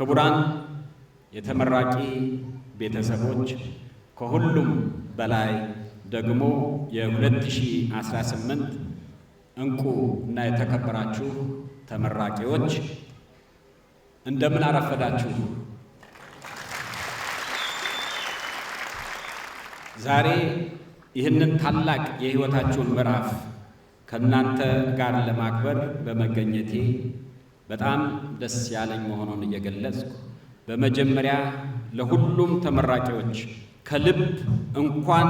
ክቡራን የተመራቂ ቤተሰቦች፣ ከሁሉም በላይ ደግሞ የ2018 እንቁ እና የተከበራችሁ ተመራቂዎች እንደምን አረፈዳችሁ። ዛሬ ይህንን ታላቅ የሕይወታችሁን ምዕራፍ ከእናንተ ጋር ለማክበር በመገኘቴ በጣም ደስ ያለኝ መሆኑን እየገለጽኩ በመጀመሪያ ለሁሉም ተመራቂዎች ከልብ እንኳን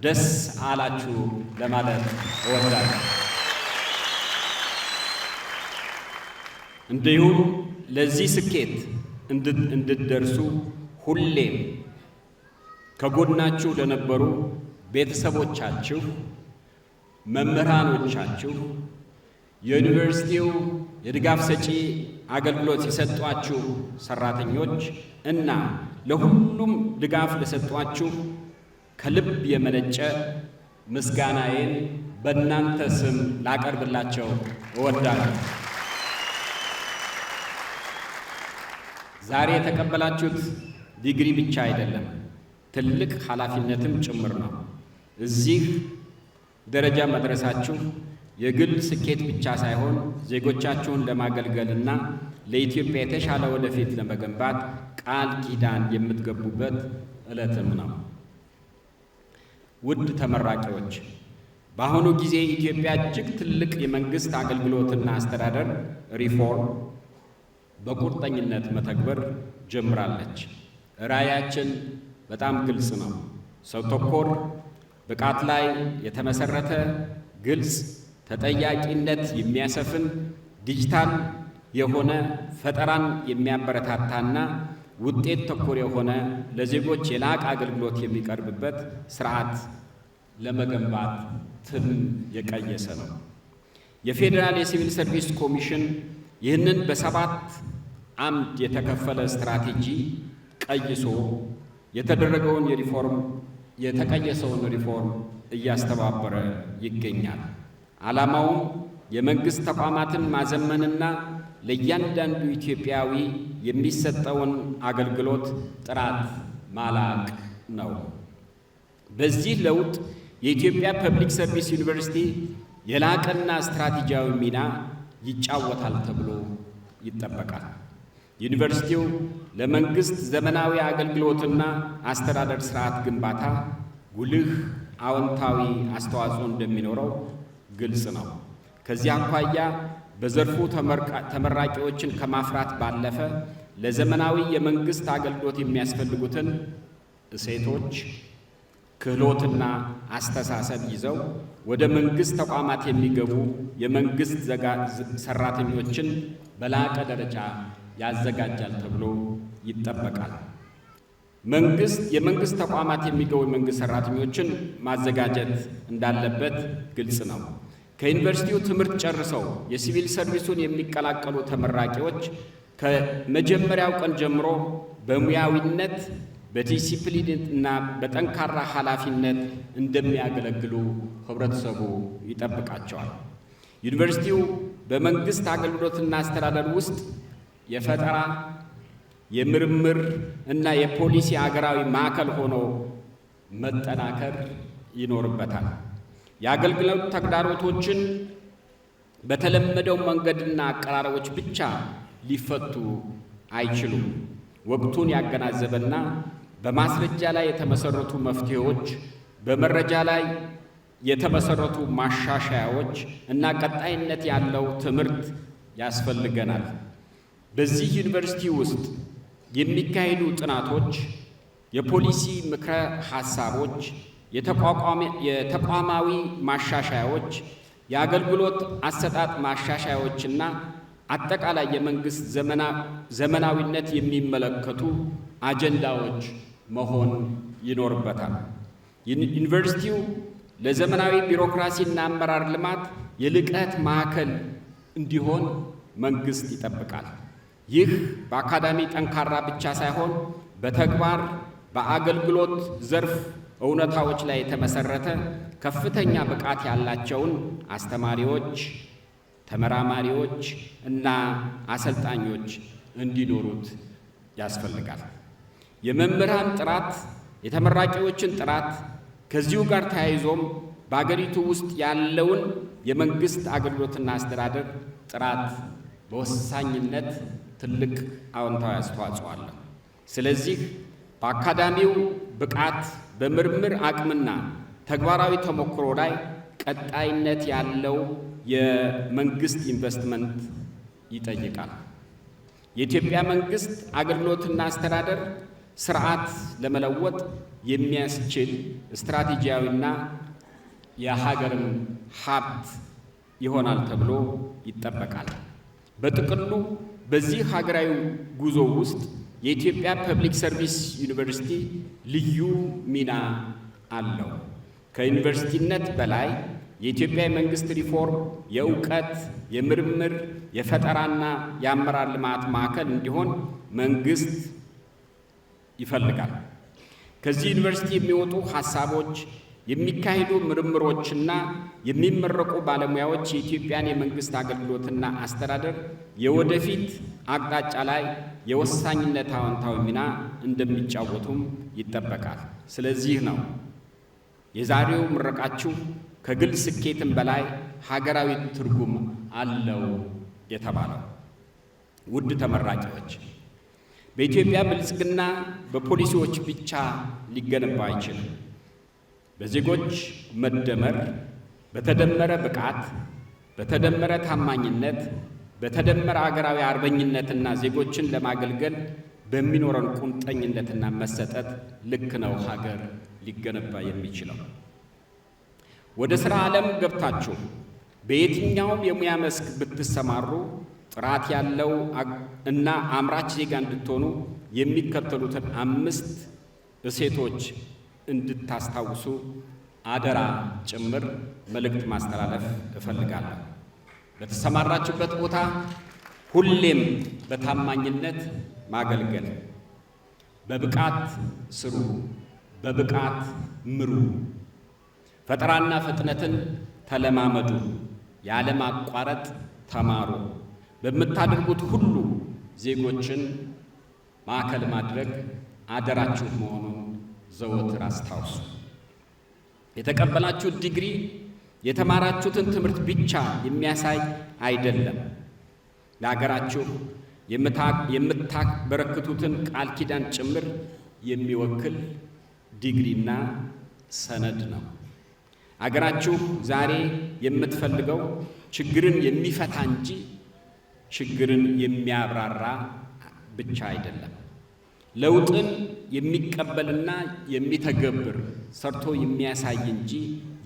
ደስ አላችሁ ለማለት እወዳለሁ። እንዲሁም ለዚህ ስኬት እንድትደርሱ ሁሌም ከጎናችሁ ለነበሩ ቤተሰቦቻችሁ፣ መምህራኖቻችሁ፣ የዩኒቨርሲቲው የድጋፍ ሰጪ አገልግሎት የሰጧችሁ ሰራተኞች እና ለሁሉም ድጋፍ ለሰጧችሁ ከልብ የመነጨ ምስጋናዬን በእናንተ ስም ላቀርብላቸው እወዳለሁ። ዛሬ የተቀበላችሁት ዲግሪ ብቻ አይደለም፣ ትልቅ ኃላፊነትም ጭምር ነው። እዚህ ደረጃ መድረሳችሁ የግል ስኬት ብቻ ሳይሆን ዜጎቻችሁን ለማገልገልና ለኢትዮጵያ የተሻለ ወደፊት ለመገንባት ቃል ኪዳን የምትገቡበት ዕለትም ነው። ውድ ተመራቂዎች፣ በአሁኑ ጊዜ ኢትዮጵያ እጅግ ትልቅ የመንግሥት አገልግሎትና አስተዳደር ሪፎርም በቁርጠኝነት መተግበር ጀምራለች። ራዕያችን በጣም ግልጽ ነው። ሰው ተኮር፣ ብቃት ላይ የተመሰረተ፣ ግልጽ፣ ተጠያቂነት የሚያሰፍን፣ ዲጂታል የሆነ፣ ፈጠራን የሚያበረታታና ውጤት ተኮር የሆነ ለዜጎች የላቀ አገልግሎት የሚቀርብበት ስርዓት ለመገንባት ትን የቀየሰ ነው። የፌዴራል የሲቪል ሰርቪስ ኮሚሽን ይህንን በ7 ዓምድ የተከፈለ ስትራቴጂ ቀይሶ የተቀየሰውን ሪፎርም እያስተባበረ ይገኛል። ዓላማውም የመንግሥት ተቋማትን ማዘመንና ለእያንዳንዱ ኢትዮጵያዊ የሚሰጠውን አገልግሎት ጥራት ማላቅ ነው። በዚህ ለውጥ የኢትዮጵያ ፐብሊክ ሰርቪስ ዩኒቨርሲቲ የላቀና ስትራቴጂያዊ ሚና ይጫወታል ተብሎ ይጠበቃል። ዩኒቨርሲቲው ለመንግሥት ዘመናዊ አገልግሎትና አስተዳደር ስርዓት ግንባታ ጉልህ አዎንታዊ አስተዋጽኦ እንደሚኖረው ግልጽ ነው። ከዚህ አኳያ በዘርፉ ተመራቂዎችን ከማፍራት ባለፈ ለዘመናዊ የመንግሥት አገልግሎት የሚያስፈልጉትን እሴቶች፣ ክህሎትና አስተሳሰብ ይዘው ወደ መንግሥት ተቋማት የሚገቡ የመንግሥት ሰራተኞችን በላቀ ደረጃ ያዘጋጃል ተብሎ ይጠበቃል። የመንግሥት ተቋማት የሚገቡ የመንግሥት ሰራተኞችን ማዘጋጀት እንዳለበት ግልጽ ነው። ከዩኒቨርሲቲው ትምህርት ጨርሰው የሲቪል ሰርቪሱን የሚቀላቀሉ ተመራቂዎች ከመጀመሪያው ቀን ጀምሮ በሙያዊነት በዲሲፕሊን እና በጠንካራ ኃላፊነት እንደሚያገለግሉ ህብረተሰቡ ይጠብቃቸዋል። ዩኒቨርሲቲው በመንግሥት አገልግሎትና አስተዳደር ውስጥ የፈጠራ፣ የምርምር እና የፖሊሲ አገራዊ ማዕከል ሆኖ መጠናከር ይኖርበታል። የአገልግሎት ተግዳሮቶችን በተለመደው መንገድና አቀራረቦች ብቻ ሊፈቱ አይችሉም። ወቅቱን ያገናዘበና በማስረጃ ላይ የተመሰረቱ መፍትሄዎች፣ በመረጃ ላይ የተመሰረቱ ማሻሻያዎች እና ቀጣይነት ያለው ትምህርት ያስፈልገናል። በዚህ ዩኒቨርሲቲ ውስጥ የሚካሄዱ ጥናቶች፣ የፖሊሲ ምክረ ሐሳቦች፣ የተቋማዊ ማሻሻያዎች፣ የአገልግሎት አሰጣጥ ማሻሻያዎችና አጠቃላይ የመንግሥት ዘመናዊነት የሚመለከቱ አጀንዳዎች መሆን ይኖርበታል። ዩኒቨርሲቲው ለዘመናዊ ቢሮክራሲና አመራር ልማት የልቀት ማዕከል እንዲሆን መንግሥት ይጠብቃል። ይህ በአካዳሚ ጠንካራ ብቻ ሳይሆን በተግባር በአገልግሎት ዘርፍ እውነታዎች ላይ የተመሰረተ ከፍተኛ ብቃት ያላቸውን አስተማሪዎች፣ ተመራማሪዎች እና አሰልጣኞች እንዲኖሩት ያስፈልጋል። የመምህራን ጥራት፣ የተመራቂዎችን ጥራት፣ ከዚሁ ጋር ተያይዞም በአገሪቱ ውስጥ ያለውን የመንግስት አገልግሎትና አስተዳደር ጥራት በወሳኝነት ትልቅ አዎንታዊ አስተዋጽኦ አለው። ስለዚህ በአካዳሚው ብቃት፣ በምርምር አቅምና ተግባራዊ ተሞክሮ ላይ ቀጣይነት ያለው የመንግስት ኢንቨስትመንት ይጠይቃል። የኢትዮጵያ መንግስት አገልግሎትና አስተዳደር ስርዓት ለመለወጥ የሚያስችል ስትራቴጂያዊና የሀገርን ሀብት ይሆናል ተብሎ ይጠበቃል። በጥቅሉ በዚህ ሀገራዊ ጉዞ ውስጥ የኢትዮጵያ ፐብሊክ ሰርቪስ ዩኒቨርሲቲ ልዩ ሚና አለው። ከዩኒቨርሲቲነት በላይ የኢትዮጵያ የመንግስት ሪፎርም የእውቀት፣ የምርምር፣ የፈጠራና የአመራር ልማት ማዕከል እንዲሆን መንግስት ይፈልጋል። ከዚህ ዩኒቨርሲቲ የሚወጡ ሀሳቦች፣ የሚካሄዱ ምርምሮችና የሚመረቁ ባለሙያዎች የኢትዮጵያን የመንግስት አገልግሎትና አስተዳደር የወደፊት አቅጣጫ ላይ የወሳኝነት አዎንታዊ ሚና እንደሚጫወቱም ይጠበቃል። ስለዚህ ነው የዛሬው ምረቃችሁ ከግል ስኬትም በላይ ሀገራዊ ትርጉም አለው የተባለው። ውድ ተመራቂዎች፣ በኢትዮጵያ ብልጽግና በፖሊሲዎች ብቻ ሊገነባ አይችልም። በዜጎች መደመር፣ በተደመረ ብቃት፣ በተደመረ ታማኝነት፣ በተደመረ አገራዊ አርበኝነትና ዜጎችን ለማገልገል በሚኖረን ቁርጠኝነትና መሰጠት ልክ ነው ሀገር ሊገነባ የሚችለው። ወደ ሥራ ዓለም ገብታችሁ በየትኛውም የሙያ መስክ ብትሰማሩ ጥራት ያለው እና አምራች ዜጋ እንድትሆኑ የሚከተሉትን 5 እሴቶች እንድታስታውሱ አደራ ጭምር መልእክት ማስተላለፍ እፈልጋለሁ። በተሰማራችሁበት ቦታ ሁሌም በታማኝነት ማገልገል፣ በብቃት ስሩ፣ በብቃት ምሩ፣ ፈጠራና ፍጥነትን ተለማመዱ፣ ያለማቋረጥ ተማሩ። በምታደርጉት ሁሉ ዜጎችን ማዕከል ማድረግ አደራችሁ መሆኑን ዘወትር አስታውሱ። የተቀበላችሁት ዲግሪ የተማራችሁትን ትምህርት ብቻ የሚያሳይ አይደለም። ለሀገራችሁ የምታበረክቱትን ቃል ኪዳን ጭምር የሚወክል ዲግሪና ሰነድ ነው። አገራችሁ ዛሬ የምትፈልገው ችግርን የሚፈታ እንጂ ችግርን የሚያብራራ ብቻ አይደለም። ለውጥን የሚቀበልና የሚተገብር ሰርቶ የሚያሳይ እንጂ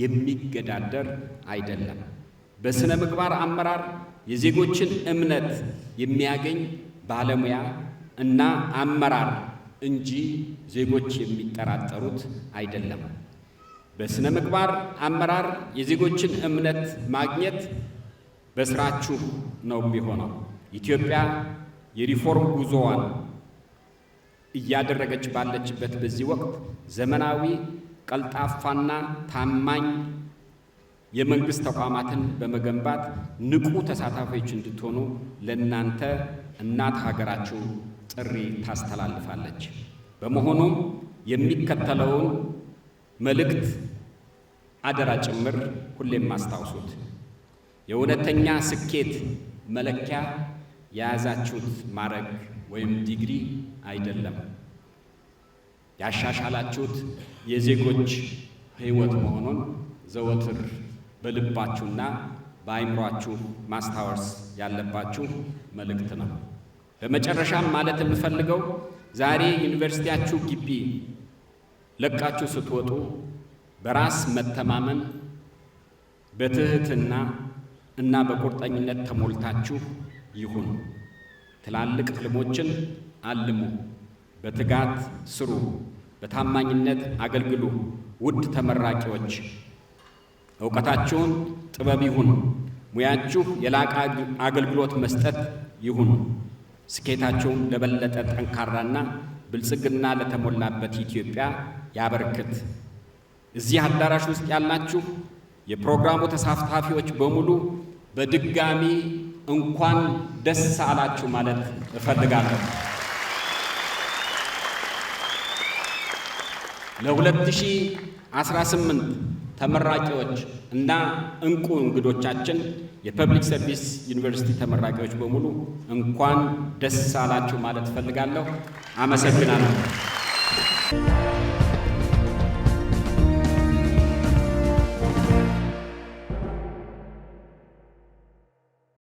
የሚገዳደር አይደለም። በስነ ምግባር አመራር የዜጎችን እምነት የሚያገኝ ባለሙያ እና አመራር እንጂ ዜጎች የሚጠራጠሩት አይደለም። በስነ ምግባር አመራር የዜጎችን እምነት ማግኘት በስራችሁ ነው የሚሆነው። ኢትዮጵያ የሪፎርም ጉዞዋን እያደረገች ባለችበት በዚህ ወቅት ዘመናዊ፣ ቀልጣፋና ታማኝ የመንግስት ተቋማትን በመገንባት ንቁ ተሳታፊዎች እንድትሆኑ ለእናንተ እናት ሀገራችሁ ጥሪ ታስተላልፋለች። በመሆኑም የሚከተለውን መልእክት አደራ ጭምር ሁሌም አስታውሱት። የእውነተኛ ስኬት መለኪያ የያዛችሁት ማዕረግ ወይም ዲግሪ አይደለም። ያሻሻላችሁት የዜጎች ሕይወት መሆኑን ዘወትር በልባችሁና በአይምሯችሁ ማስታወስ ያለባችሁ መልእክት ነው። በመጨረሻም ማለት የምፈልገው ዛሬ ዩኒቨርሲቲያችሁ ግቢ ለቃችሁ ስትወጡ በራስ መተማመን፣ በትህትና እና በቁርጠኝነት ተሞልታችሁ ይሁን። ትላልቅ ህልሞችን አልሙ፣ በትጋት ስሩ፣ በታማኝነት አገልግሉ። ውድ ተመራቂዎች፣ እውቀታችሁን ጥበብ ይሁን፣ ሙያችሁ የላቀ አገልግሎት መስጠት ይሁን። ስኬታችሁን ለበለጠ ጠንካራና ብልጽግና ለተሞላበት ኢትዮጵያ ያበርክት። እዚህ አዳራሽ ውስጥ ያላችሁ የፕሮግራሙ ተሳታፊዎች በሙሉ በድጋሚ እንኳን ደስ አላችሁ ማለት እፈልጋለሁ። ለ2018 ተመራቂዎች እና እንቁ እንግዶቻችን የፐብሊክ ሰርቪስ ዩኒቨርሲቲ ተመራቂዎች በሙሉ እንኳን ደስ አላችሁ ማለት እፈልጋለሁ። አመሰግናለሁ።